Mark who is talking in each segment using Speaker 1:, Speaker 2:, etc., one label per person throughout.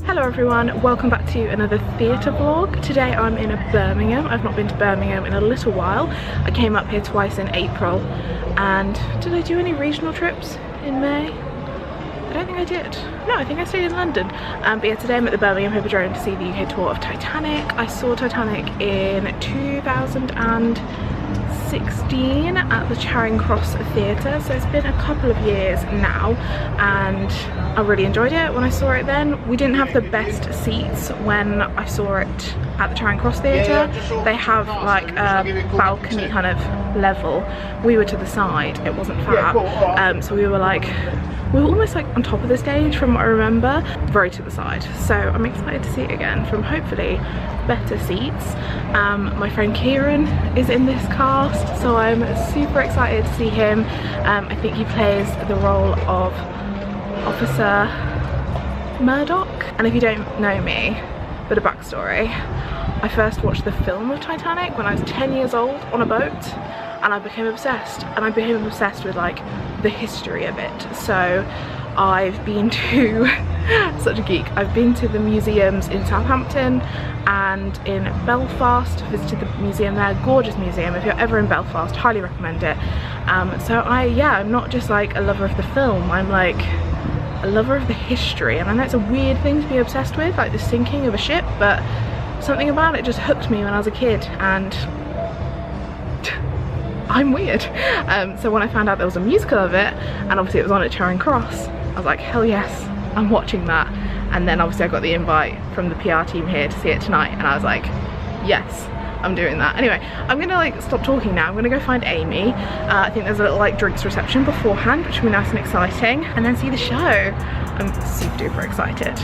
Speaker 1: Hello everyone, welcome back to another theatre vlog. Today I'm in Birmingham. I've not been to Birmingham in a little while. I came up here twice in April. And did I do any regional trips in May? I don't think I did. No, I think I stayed in London. But yeah, today I'm at the Birmingham Hippodrome to see the UK tour of Titanic. I saw Titanic in 2016 at the Charing Cross Theatre, so it's been a couple of years now, and I really enjoyed it when I saw it then. We didn't have the best seats when I saw it at the Charing Cross Theatre. They have like a balcony kind of level. We were to the side, it wasn't fab, so we were almost like on top of the stage from what I remember, very to the side. So I'm excited to see it again from hopefully better seats. My friend Kieran is in this cast, so I'm super excited to see him. I think he plays the role of Officer Murdoch. And if you don't know me, bit of backstory, I first watched the film of Titanic when I was 10 years old on a boat, and I became obsessed, and I became obsessed with like the history of it. So I've been to such a geek. I've been to the museums in Southampton and in Belfast, visited the museum there, gorgeous museum. If you're ever in Belfast, highly recommend it. So I'm not just like a lover of the film, I'm like a lover of the history. And I know it's a weird thing to be obsessed with, like the sinking of a ship, but something about it just hooked me when I was a kid, and I'm weird. So when I found out there was a musical of it, and obviously it was on at Charing Cross, I was like, hell yes, I'm watching that. And then obviously I got the invite from the PR team here to see it tonight, and I was like, yes, I'm doing that. Anyway, I'm gonna like stop talking now. I'm gonna go find Amy. I think there's a little like drinks reception beforehand, which will be nice and exciting, and then see the show. I'm super duper excited.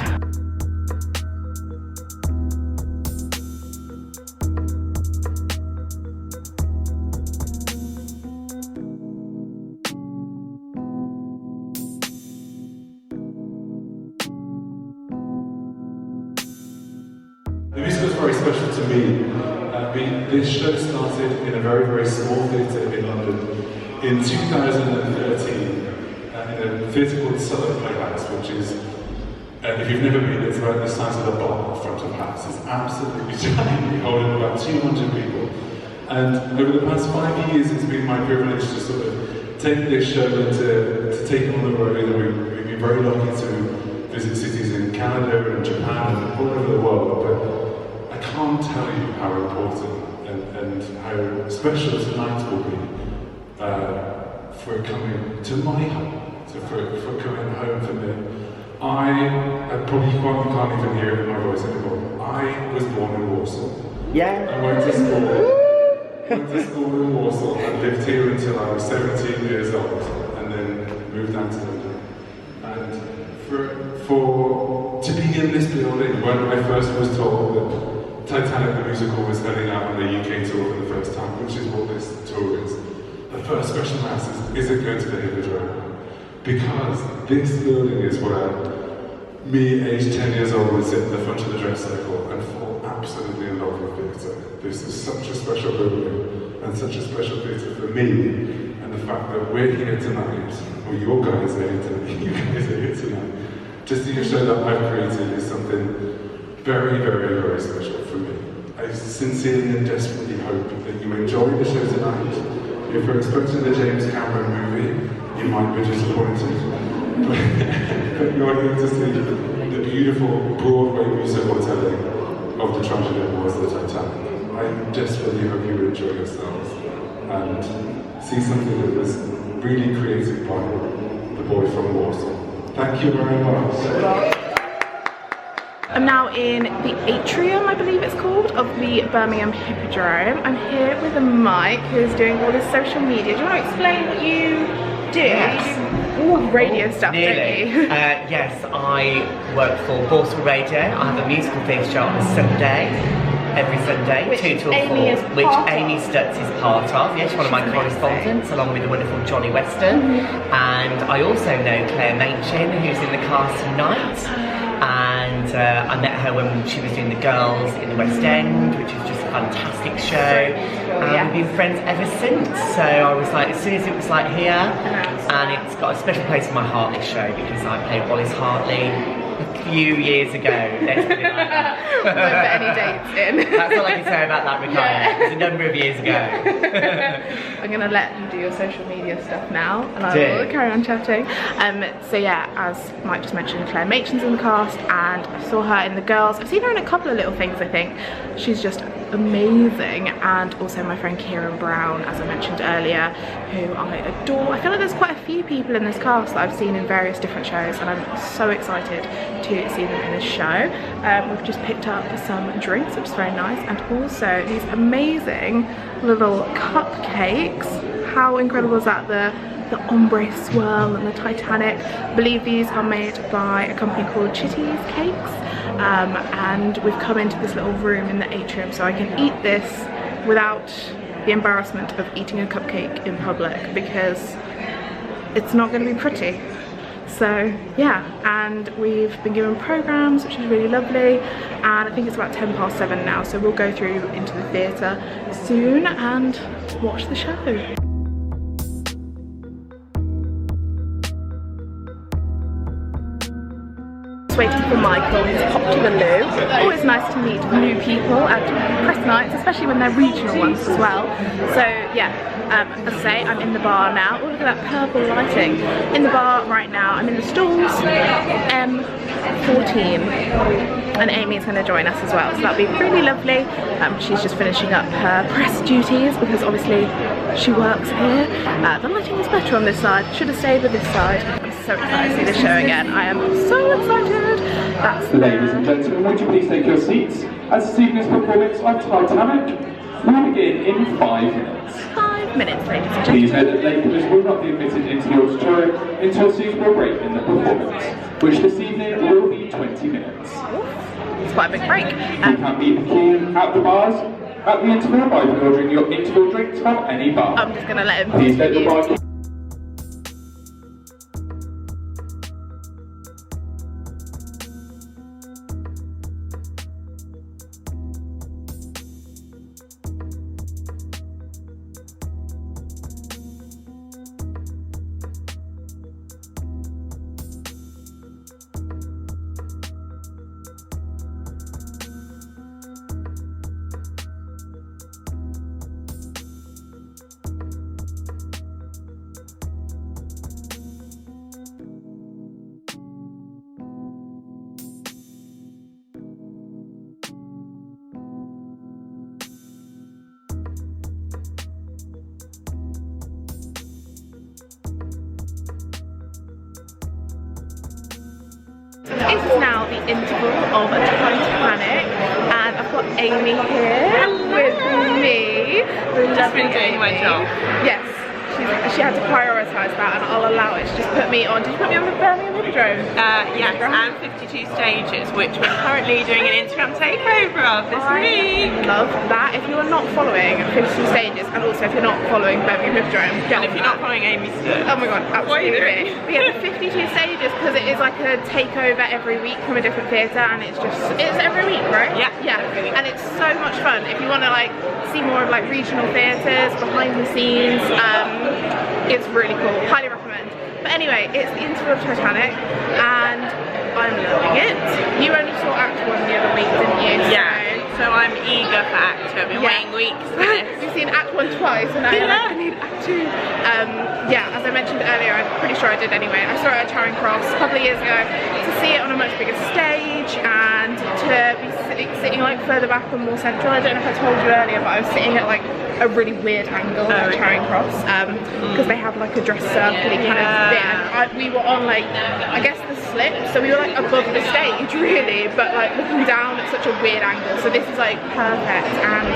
Speaker 2: The musical is very special to me. This show started in a very, very small theatre in London in 2013 in a theatre called Southern Playhouse, which is, if you've never been, it's about the size of a bar in front of the house. It's absolutely tiny, holding about 200 people. And over the past 5 years, it's been my privilege to sort of take this show and to take it on the road. And we've been very lucky to visit cities in Canada and Japan and all over the world. But I can't tell you how important and how special tonight will be for coming to my home, for coming home for me. I probably can't even hear it in my voice anymore. I was born in Warsaw. Yeah. I went to school in Warsaw and lived here until I was 17 years old, and then moved down to London. And to be in this building when I first was told that Titanic the Musical was heading out on the UK tour for the first time, which is what this tour is. The first question I asked is it going to the Hippodrome? Because this building is where me, aged 10 years old, would sit in the front of the dress circle and fall absolutely in love with theatre. This is such a special building and such a special theatre for me, and the fact that we're here tonight, or you guys are here tonight, to see a show that I've created is something very, very, very special for me. I sincerely and desperately hope that you enjoy the show tonight. If you're expecting the James Cameron movie, you might be disappointed. But you're here to see the beautiful Broadway musical telling of the tragedy that was the Titanic. I desperately hope you enjoy yourselves and see something that was really created by the boy from Warsaw. Thank you very much.
Speaker 1: I'm now in the atrium, I believe it's called, of the Birmingham Hippodrome. I'm here with Mike, who's doing all his social media. Do you want to explain what you do?
Speaker 3: Yes.
Speaker 1: You do all radio stuff,
Speaker 3: Nearly.
Speaker 1: don't you?
Speaker 3: Yes, I work for Borstal Radio. I have a musical theatre show on a Sunday, every Sunday,
Speaker 1: Which
Speaker 3: 2 till 4,
Speaker 1: Amy
Speaker 3: Amy Stutz is part of. Yes, one of my correspondents, along with the wonderful Johnny Weston. And I also know Claire Machin, who's in the cast tonight. And I met her when she was doing The Girls in the West End, which is just a fantastic show. And we've been friends ever since. So I was like, as soon as it was like here, and it's got a special place in my heart, this show, because I played Wallace Hartley a few years ago. Let's put it like that.
Speaker 1: Won't put any dates in.
Speaker 3: That's all I can say about that, Rukaya.
Speaker 1: Yeah.
Speaker 3: It's a number of years ago.
Speaker 1: I'm gonna let you do your social media stuff now, and I will carry on chatting. So yeah, as Mike just mentioned, Claire Machen's in the cast, and I saw her in The Girls. I've seen her in a couple of little things, I think. She's just amazing. And also my friend Kieran Brown, as I mentioned earlier, who I adore. I feel like there's quite a few people in this cast that I've seen in various different shows, and I'm so excited to see them in this show. We've just picked up some drinks, which is very nice, and also these amazing little cupcakes. How incredible is that? The ombre swirl and the Titanic. I believe these are made by a company called Cupcakes, and we've come into this little room in the atrium so I can eat this without the embarrassment of eating a cupcake in public, because it's not going to be pretty. So yeah, and we've been given programs, which is really lovely, and I think it's about 7:10 now, so we'll go through into the theatre soon and watch the show. Just waiting for Michael. He's popped to the loo. Always nice to meet new people at press nights, especially when they're regional ones as well. So yeah, as I say, I'm in the bar now. Oh, look at that purple lighting. In the bar right now. I'm in the stalls, M14. And Amy's going to join us as well, so that'll be really lovely. She's just finishing up her press duties because obviously she works here. The lighting is better on this side. Should have stayed with this side. I'm so excited to see the show again. I am so excited. That's
Speaker 4: Ladies and gentlemen, would you please take your seats as this evening's performance of Titanic will begin in 5 minutes.
Speaker 1: 5 minutes, ladies and
Speaker 4: Please
Speaker 1: gentlemen.
Speaker 4: note that latecomers will not be admitted into the auditorium until a suitable break in the performance, which this evening will be 20 minutes.
Speaker 1: It's quite a big break.
Speaker 4: You can be keen at the bars at the interval by ordering your interval drinks from any bar.
Speaker 1: I'm just going to let him
Speaker 4: Please note the bar.
Speaker 1: It's now the interval of Titanic, and I've got Amy here with me.
Speaker 5: Just been doing my job.
Speaker 1: Yes, she had to prioritise that, and I'll allow it. She just put me on. Did you put me on the Birmingham Hippodrome?
Speaker 5: Yes, and 52 stages, which we're currently doing an Instagram takeover of this week.
Speaker 1: Love that. If you are not following 52 stages, and also if you're not following Birmingham Hippodrome,
Speaker 5: And if you're not following Amy's stuff,
Speaker 1: oh my god,
Speaker 5: what are you
Speaker 1: absolutely.
Speaker 5: doing?
Speaker 1: But yeah, the 52 stages, because it is like a takeover every week from a different theatre, and it's every week, right?
Speaker 5: Yeah.
Speaker 1: Yeah, and it's so much fun. If you want to like see more of like regional theatres, behind the scenes, it's really cool. Highly recommend. But anyway, it's the interval of Titanic, and I'm loving it. You only saw Act 1 the other week, didn't you?
Speaker 5: Yeah. So I'm eager for Act 2. I've been waiting weeks for this.
Speaker 1: You've seen Act 1 twice, and I need Act 2. Yeah, as I mentioned earlier, I'm pretty sure I did anyway. I saw it at Charing Cross a couple of years ago. To see it on a much bigger stage and to be sitting like further back and more central. I don't know if I told you earlier, but I was sitting at like a really weird angle at Charing Cross because they have like a dress circle-y kind of bit. And we were on like, I guess the slip, so we were like above the stage really, but like looking down at such a weird angle. So this is like perfect, and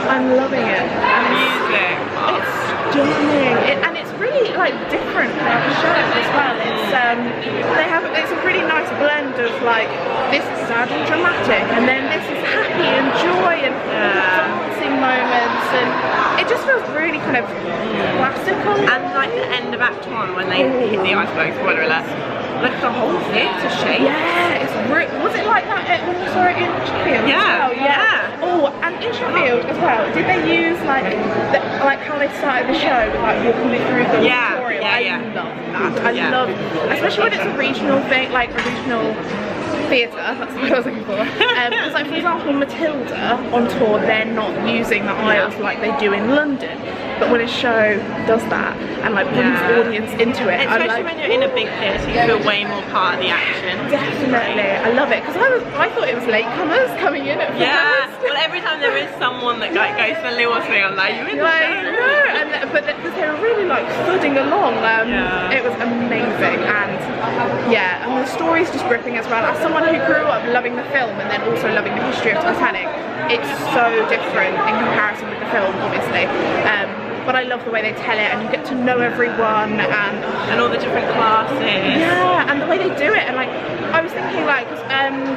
Speaker 1: I'm loving it.
Speaker 5: Music.
Speaker 1: It's stunning, and it's really like different throughout the show as well. It's a really nice blend of like this is sad and dramatic, and then this is happy and joy and dancing moments, and it just feels really kind of classical.
Speaker 5: And like the end of Act 1 when they hit the iceberg, spoiler alert, like the whole theatre shakes.
Speaker 1: Yeah, was it like that when you saw it in Sheffield?
Speaker 5: Yeah,
Speaker 1: as well?
Speaker 5: yeah.
Speaker 1: Oh, and in Sheffield as well, did they use like how they started the show with like walking through the auditorium? I love that. that. I love, especially when it's a regional thing, like a regional theatre, that's what I was looking for. Because like for example Matilda on tour, they're not using the aisles like they do in London, but when a show does that and like brings the audience into it,
Speaker 5: especially when you're in a big theatre, you feel way more part of the action.
Speaker 1: Definitely, I love it, because I thought it was latecomers coming in at first.
Speaker 5: Well, every time there is someone that like goes for a little thing, I'm like, you in the show?
Speaker 1: No, but because they were really like thudding along, it was amazing, and yeah, and the story's just gripping as well. As someone who grew up loving the film and then also loving the history of Titanic, it's so different in comparison with the film, obviously. But I love the way they tell it, and you get to know everyone and
Speaker 5: all the different classes.
Speaker 1: Yeah, and the way they do it, and like I was thinking like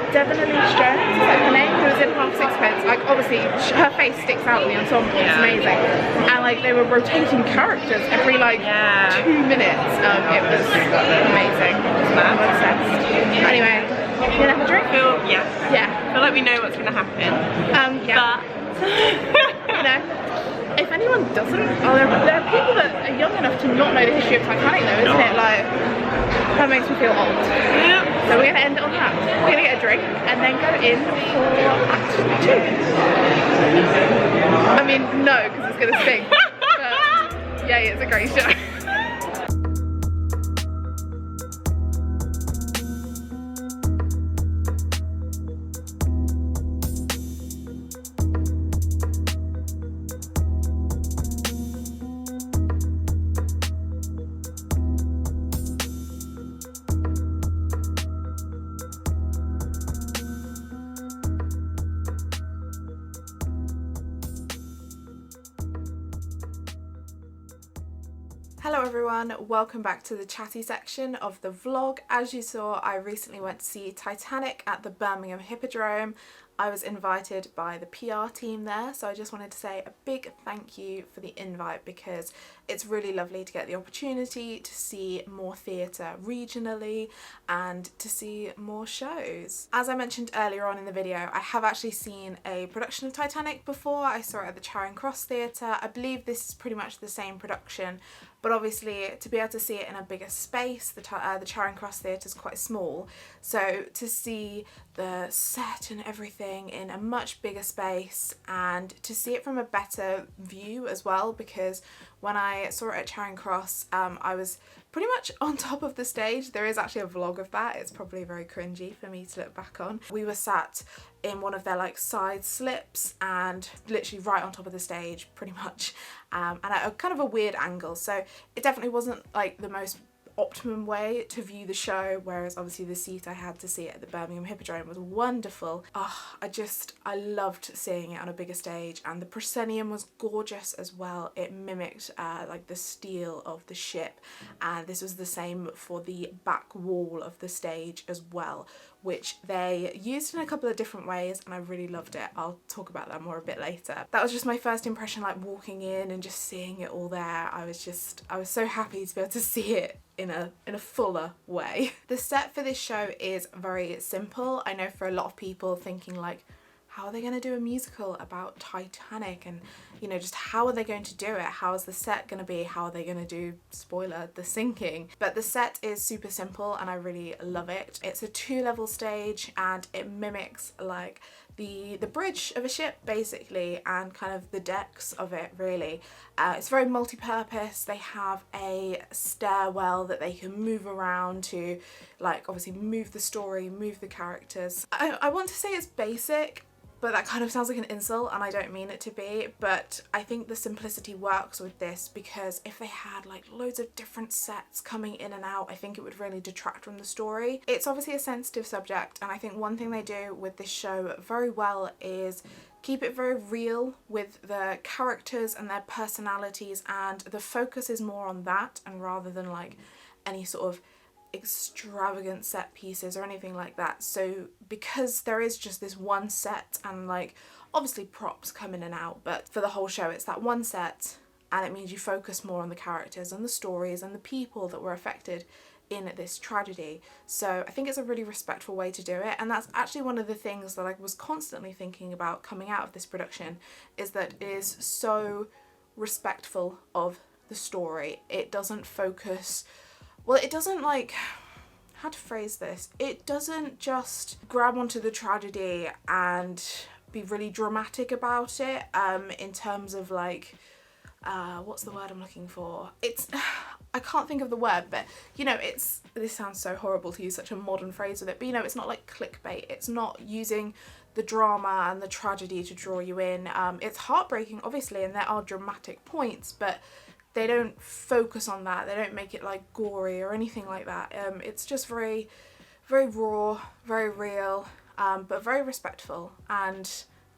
Speaker 1: Devin Ellis Jones, is that her name, who was in Half Sixpence, like obviously her face sticks out in the ensemble, it's amazing. And like they were rotating characters every like 2 minutes. It was amazing. I'm obsessed. Anyway, you gonna have a drink?
Speaker 5: Yeah. I feel like we know what's gonna happen.
Speaker 1: Yeah. But you know, if anyone doesn't, there are people that are young enough to not know the history of Titanic though, isn't it? Like, that makes me feel old. So we're going to end it on that. We're going to get a drink and then go in for Act 2. I mean, no, because it's going to sting. But yeah, it's a great show. Hello everyone, welcome back to the chatty section of the vlog. As you saw, I recently went to see Titanic at the Birmingham Hippodrome. I was invited by the PR team there, so I just wanted to say a big thank you for the invite, because it's really lovely to get the opportunity to see more theatre regionally and to see more shows. As I mentioned earlier on in the video, I have actually seen a production of Titanic before. I saw it at the Charing Cross Theatre. I believe this is pretty much the same production, but obviously to be able to see it in a bigger space, the Charing Cross Theatre is quite small, so to see the set and everything in a much bigger space and to see it from a better view as well, because when I saw it at Charing Cross, I was pretty much on top of the stage. There is actually a vlog of that. It's probably very cringy for me to look back on. We were sat in one of their like side slips and literally right on top of the stage pretty much, and at a kind of a weird angle, so it definitely wasn't like the most optimum way to view the show, whereas obviously the seat I had to see it at the Birmingham Hippodrome was wonderful. I loved seeing it on a bigger stage, and the proscenium was gorgeous as well. It mimicked like the steel of the ship, and this was the same for the back wall of the stage as well, which they used in a couple of different ways, and I really loved it. I'll talk about that more a bit later. That was just my first impression, like walking in and just seeing it all there. I was so happy to be able to see it in a fuller way. The set for this show is very simple. I know for a lot of people thinking like, how are they going to do a musical about Titanic, and you know, just how are they going to do it? How is the set going to be? How are they going to do, spoiler, the sinking? But the set is super simple and I really love it. It's a 2-level stage and it mimics like the bridge of a ship basically, and kind of the decks of it really. It's very multi-purpose. They have a stairwell that they can move around to, like obviously move the story, move the characters. I want to say it's basic, but that kind of sounds like an insult and I don't mean it to be, but I think the simplicity works with this, because if they had like loads of different sets coming in and out, I think it would really detract from the story. It's obviously a sensitive subject, and I think one thing they do with this show very well is keep it very real with the characters and their personalities, and the focus is more on that, and rather than like any sort of extravagant set pieces or anything like that. So because there is just this one set, and like obviously props come in and out, but for the whole show it's that one set, and it means you focus more on the characters and the stories and the people that were affected in this tragedy. So I think it's a really respectful way to do it, and that's actually one of the things that I was constantly thinking about coming out of this production, is that it is so respectful of the story. It doesn't focus well, it doesn't like, how to phrase this, it doesn't just grab onto the tragedy and be really dramatic about it, in terms of like, what's the word I'm looking for? It's, I can't think of the word, but you know, it's, this sounds so horrible to use such a modern phrase with it, but you know, it's not like clickbait. It's not using the drama and the tragedy to draw you in. It's heartbreaking, obviously, and there are dramatic points, but they don't focus on that. They don't make it like gory or anything like that. It's just very, very raw, very real, but very respectful, and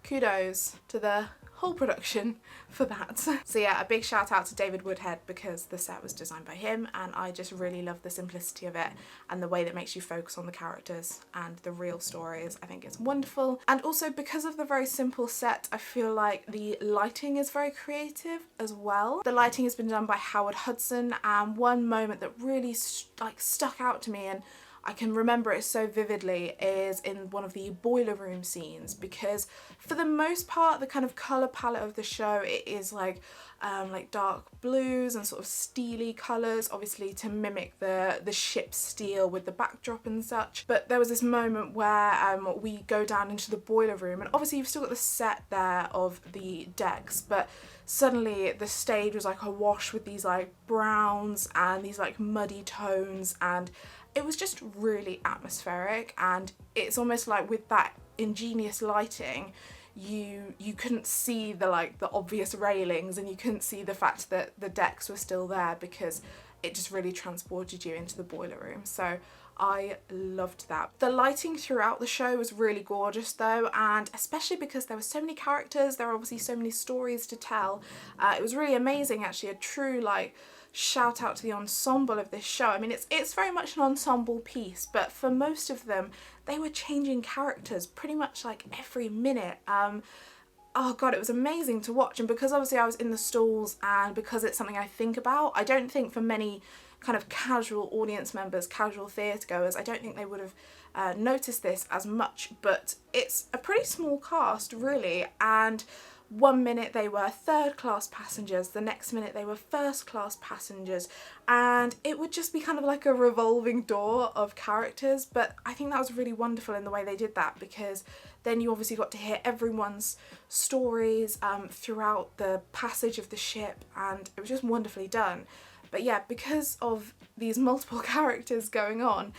Speaker 1: kudos to the whole production for that. So yeah, a big shout out to David Woodhead, because the set was designed by him, and I just really love the simplicity of it and the way that makes you focus on the characters and the real stories. I think it's wonderful. And also, because of the very simple set, I feel like the lighting is very creative as well. The lighting has been done by Howard Hudson, and one moment that really stuck out to me, and I can remember it so vividly, is in one of the boiler room scenes, because for the most part the kind of colour palette of the show, it is like dark blues and sort of steely colours, obviously to mimic the ship's steel with the backdrop and such. But there was this moment where we go down into the boiler room, and obviously you've still got the set there of the decks, but suddenly the stage was like awash with these like browns and these like muddy tones, and it was just really atmospheric. And it's almost like with that ingenious lighting, you couldn't see the obvious railings, and you couldn't see the fact that the decks were still there, because it just really transported you into the boiler room. So I loved that. The lighting throughout the show was really gorgeous though, and especially because there were so many characters, there were obviously so many stories to tell. It was really amazing, actually, a true shout out to the ensemble of this show. I mean, it's very much an ensemble piece, but for most of them, they were changing characters pretty much like every minute. Oh god, it was amazing to watch. And because obviously I was in the stalls, and because it's something I think about, I don't think for many kind of casual audience members, casual theatre goers, I don't think they would have noticed this as much, but it's a pretty small cast really, and one minute they were third class passengers, the next minute they were first class passengers, and it would just be kind of like a revolving door of characters. But I think that was really wonderful in the way they did that, because then you obviously got to hear everyone's stories throughout the passage of the ship, and it was just wonderfully done. But yeah, because of these multiple characters going on,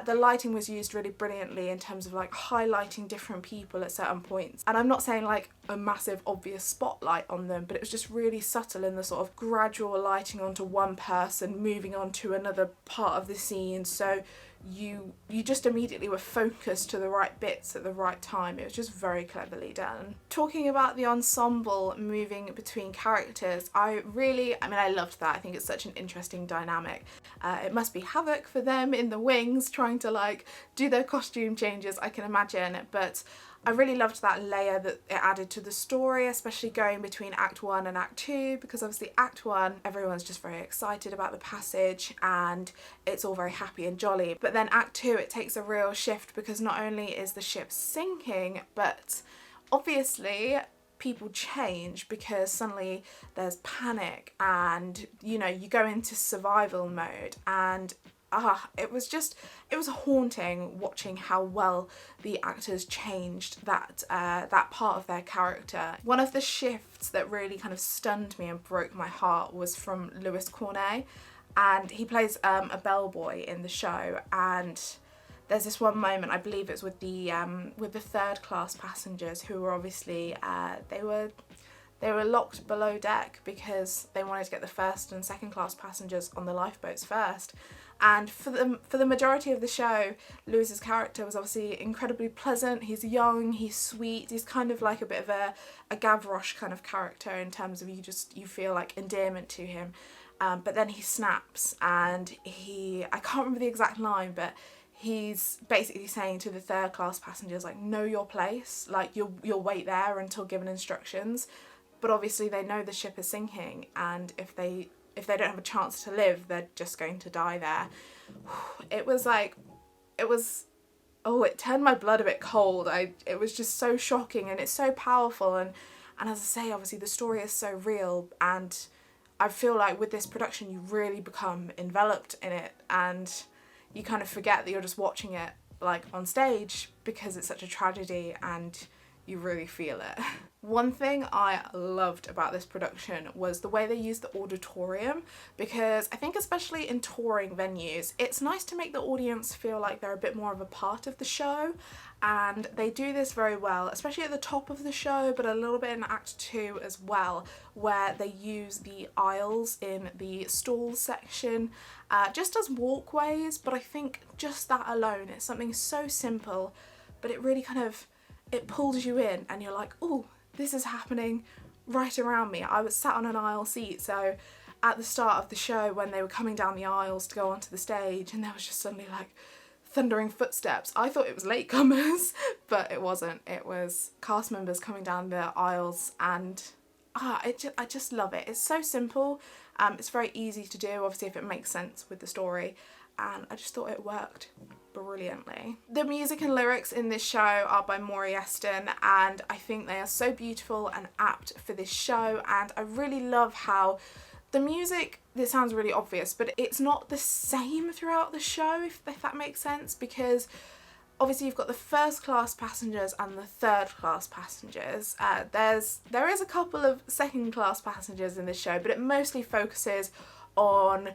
Speaker 1: the lighting was used really brilliantly in terms of like highlighting different people at certain points. And I'm not saying like a massive obvious spotlight on them, but it was just really subtle in the sort of gradual lighting onto one person, moving on to another part of the scene. So you just immediately were focused to the right bits at the right time. It was just very cleverly done. Talking about the ensemble moving between characters, I loved that. I think it's such an interesting dynamic. It must be havoc for them in the wings trying to like do their costume changes, I can imagine, but I really loved that layer that it added to the story, especially going between Act 1 and Act 2, because obviously Act 1, everyone's just very excited about the passage and it's all very happy and jolly. But then Act 2, it takes a real shift, because not only is the ship sinking, but obviously people change, because suddenly there's panic and, you know, you go into survival mode, and it was haunting watching how well the actors changed that part of their character. One of the shifts that really kind of stunned me and broke my heart was from Louis Cornet, and he plays a bellboy in the show, and there's this one moment, I believe it's with the third class passengers, who were obviously they were locked below deck because they wanted to get the first and second class passengers on the lifeboats first. And for the majority of the show, Lewis's character was obviously incredibly pleasant. He's young, he's sweet, he's kind of like a bit of a Gavroche kind of character in terms of you feel like endearment to him. But then he snaps, and I can't remember the exact line, but he's basically saying to the third class passengers, like, know your place, like you'll wait there until given instructions. But obviously they know the ship is sinking, and if they don't have a chance to live, they're just going to die there. It turned my blood a bit cold. It was just so shocking, and it's so powerful, and as I say, obviously the story is so real, and I feel like with this production you really become enveloped in it, and you kind of forget that you're just watching it like on stage because it's such a tragedy and you really feel it. One thing I loved about this production was the way they used the auditorium, because I think especially in touring venues it's nice to make the audience feel like they're a bit more of a part of the show, and they do this very well, especially at the top of the show but a little bit in Act 2 as well, where they use the aisles in the stall section just as walkways. But I think just that alone, it's something so simple but it really kind of, it pulls you in and you're like, oh, this is happening right around me. I was sat on an aisle seat, so at the start of the show when they were coming down the aisles to go onto the stage and there was just suddenly like thundering footsteps, I thought it was latecomers, but it wasn't. It was cast members coming down the aisles, and I just love it. It's so simple. It's very easy to do, obviously, if it makes sense with the story, and I just thought it worked brilliantly. The music and lyrics in this show are by Maury Eston, and I think they are so beautiful and apt for this show, and I really love how the music, this sounds really obvious, but it's not the same throughout the show, if that makes sense, because obviously you've got the first class passengers and the third class passengers. There is a couple of second class passengers in this show, but it mostly focuses on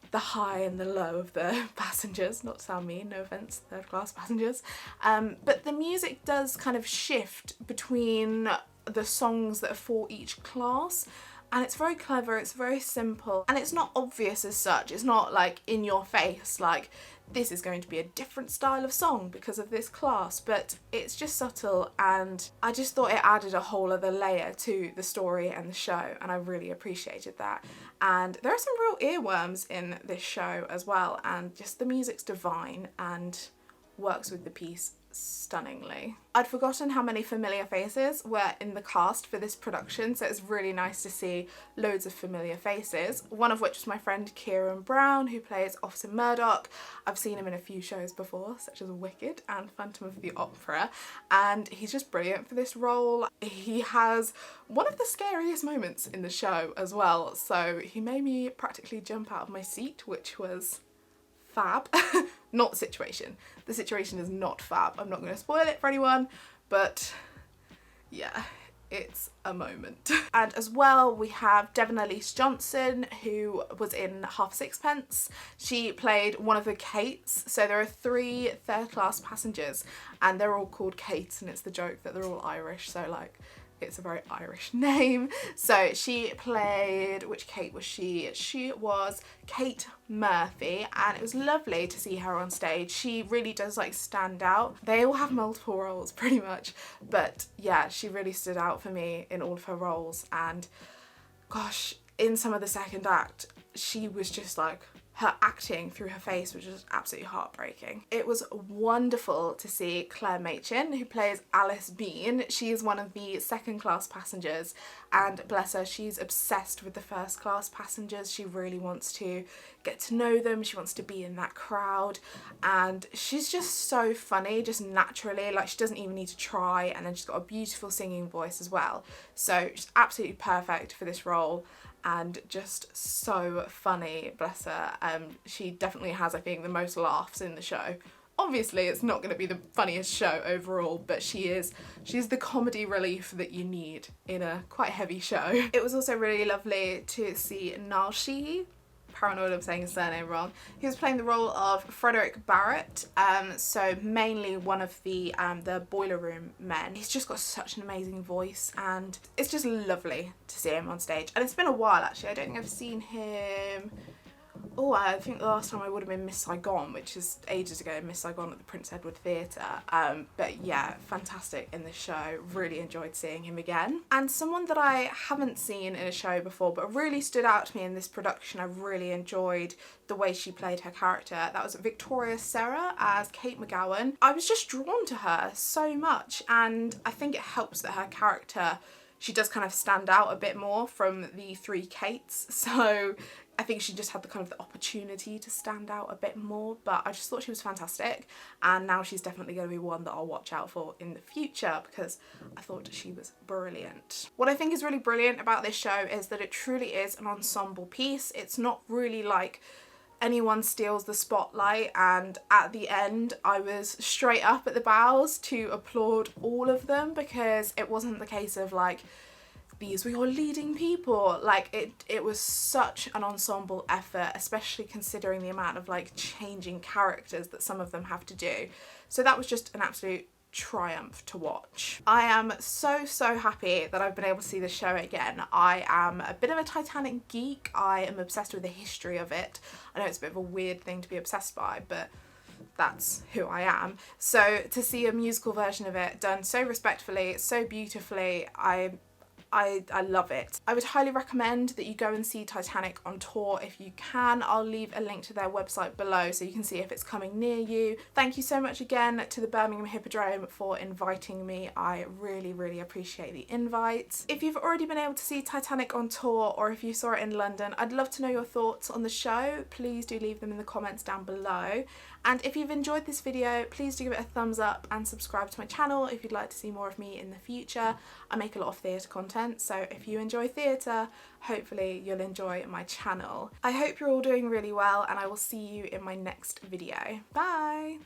Speaker 1: the high and the low of the passengers. Not to sound mean, no offence, third class passengers. But the music does kind of shift between the songs that are for each class, and it's very clever, it's very simple, and it's not obvious as such. It's not like in your face, like this is going to be a different style of song because of this class, but it's just subtle, and I just thought it added a whole other layer to the story and the show, and I really appreciated that. And there are some real earworms in this show as well, and just the music's divine and works with the piece stunningly. I'd forgotten how many familiar faces were in the cast for this production, so it's really nice to see loads of familiar faces, one of which is my friend Kieran Brown, who plays Officer Murdoch. I've seen him in a few shows before, such as Wicked and Phantom of the Opera, and he's just brilliant for this role. He has one of the scariest moments in the show as well, so he made me practically jump out of my seat, which was fab. Not the situation. The situation is not fab. I'm not going to spoil it for anyone, but yeah, it's a moment. And as well, we have Devin Ellis Johnson, who was in Half Sixpence. She played one of the Kates. So there are 3 third class passengers and they're all called Kates, and it's the joke that they're all Irish, so like it's a very Irish name. So she played, which Kate was she? She was Kate Murphy, and it was lovely to see her on stage. She really does like stand out. They all have multiple roles pretty much, but yeah, she really stood out for me in all of her roles. And gosh, in some of the second act, she was just like, her acting through her face was just absolutely heartbreaking. It was wonderful to see Claire Machin, who plays Alice Bean. She is one of the second class passengers, and bless her, she's obsessed with the first class passengers. She really wants to get to know them. She wants to be in that crowd, and she's just so funny, just naturally, like she doesn't even need to try, and then she's got a beautiful singing voice as well. So she's absolutely perfect for this role, and just so funny, bless her. She definitely has, I think, the most laughs in the show. Obviously it's not going to be the funniest show overall, but she's the comedy relief that you need in a quite heavy show. It was also really lovely to see Niall Sheehy, paranoid I'm saying his surname wrong. He was playing the role of Frederick Barrett, so mainly one of the boiler room men. He's just got such an amazing voice, and it's just lovely to see him on stage. And it's been a while actually. I don't think I've seen him. Oh, I think the last time I would have been Miss Saigon, which is ages ago, Miss Saigon at the Prince Edward Theatre. But yeah, fantastic in the show. Really enjoyed seeing him again. And someone that I haven't seen in a show before, but really stood out to me in this production, I really enjoyed the way she played her character. That was Rukaya Cesar as Kate McGowan. I was just drawn to her so much, and I think it helps that her character she does kind of stand out a bit more from the three Kates, so I think she just had the kind of the opportunity to stand out a bit more, but I just thought she was fantastic, and now she's definitely going to be one that I'll watch out for in the future because I thought she was brilliant. What I think is really brilliant about this show is that it truly is an ensemble piece. It's not really like anyone steals the spotlight, and at the end I was straight up at the bows to applaud all of them because it wasn't the case of like, these were your leading people. Like it was such an ensemble effort, especially considering the amount of like changing characters that some of them have to do. So that was just an absolute triumph to watch. I am so happy that I've been able to see the show again. I am a bit of a Titanic geek. I am obsessed with the history of it. I know it's a bit of a weird thing to be obsessed by, but that's who I am. So to see a musical version of it done so respectfully, so beautifully, I love it. I would highly recommend that you go and see Titanic on tour if you can. I'll leave a link to their website below so you can see if it's coming near you. Thank you so much again to the Birmingham Hippodrome for inviting me. I really appreciate the invite. If you've already been able to see Titanic on tour or if you saw it in London, I'd love to know your thoughts on the show. Please do leave them in the comments down below. And if you've enjoyed this video, please do give it a thumbs up and subscribe to my channel if you'd like to see more of me in the future. I make a lot of theatre content, so if you enjoy theatre, hopefully you'll enjoy my channel. I hope you're all doing really well, and I will see you in my next video. Bye!